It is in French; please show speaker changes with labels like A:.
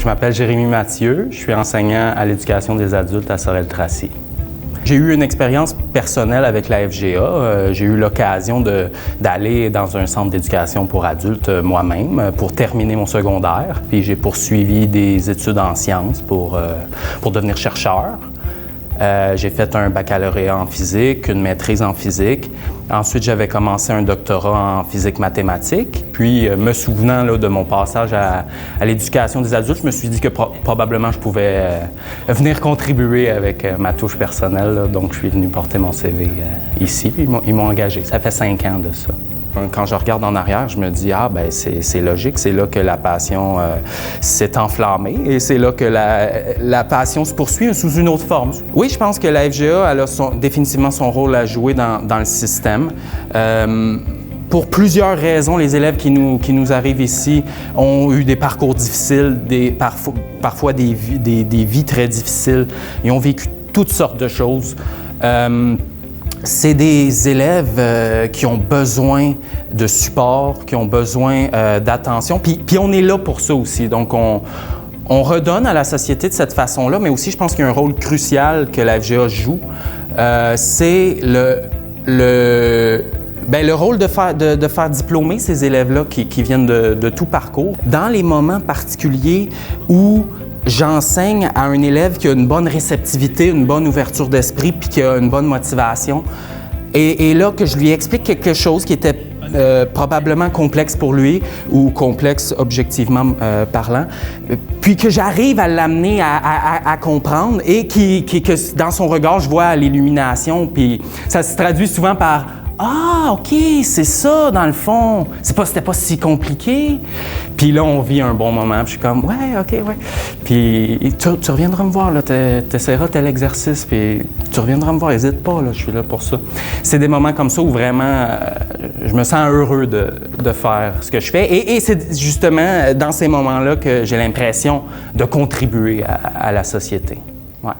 A: Je m'appelle Jérémy Mathieu, je suis enseignant à l'éducation des adultes à Sorel-Tracy. J'ai eu une expérience personnelle avec la FGA. J'ai eu l'occasion d'aller dans un centre d'éducation pour adultes moi-même pour terminer mon secondaire. Puis j'ai poursuivi des études en sciences pour devenir chercheur. J'ai fait un baccalauréat en physique, une maîtrise en physique. Ensuite, j'avais commencé un doctorat en physique mathématique. Puis, me souvenant là, de mon passage à l'éducation des adultes, je me suis dit que probablement je pouvais venir contribuer avec ma touche personnelle. Là. Donc, je suis venu porter mon CV ici, puis ils m'ont engagé. Ça fait 5 ans de ça. Quand je regarde en arrière, je me dis « Ah, ben c'est logique, c'est là que la passion s'est enflammée et c'est là que la passion se poursuit sous une autre forme. » Oui, je pense que la FGA elle a définitivement son rôle à jouer dans le système. Pour plusieurs raisons, les élèves qui nous arrivent ici ont eu des parcours difficiles, parfois des vies très difficiles. Ils ont vécu toutes sortes de choses. C'est des élèves qui ont besoin de support, qui ont besoin d'attention. Puis on est là pour ça aussi. Donc, on redonne à la société de cette façon-là, mais aussi, je pense qu'il y a un rôle crucial que la FGA joue. C'est le rôle de faire diplômer ces élèves-là qui viennent de tout parcours. Dans les moments particuliers où j'enseigne à un élève qui a une bonne réceptivité, une bonne ouverture d'esprit, puis qui a une bonne motivation. Et là, que je lui explique quelque chose qui était probablement complexe pour lui, ou complexe objectivement parlant, puis que j'arrive à l'amener à comprendre et que dans son regard, je vois l'illumination, puis ça se traduit souvent par « Ah, OK, c'est ça, dans le fond. C'était pas si compliqué. » Puis là, on vit un bon moment. Puis je suis comme « Ouais, OK, ouais. » Puis tu reviendras me voir, là, t'essaieras tel exercice, puis tu reviendras me voir, n'hésite pas, là, je suis là pour ça. C'est des moments comme ça où vraiment, je me sens heureux de faire ce que je fais. Et c'est justement dans ces moments-là que j'ai l'impression de contribuer à la société. Ouais.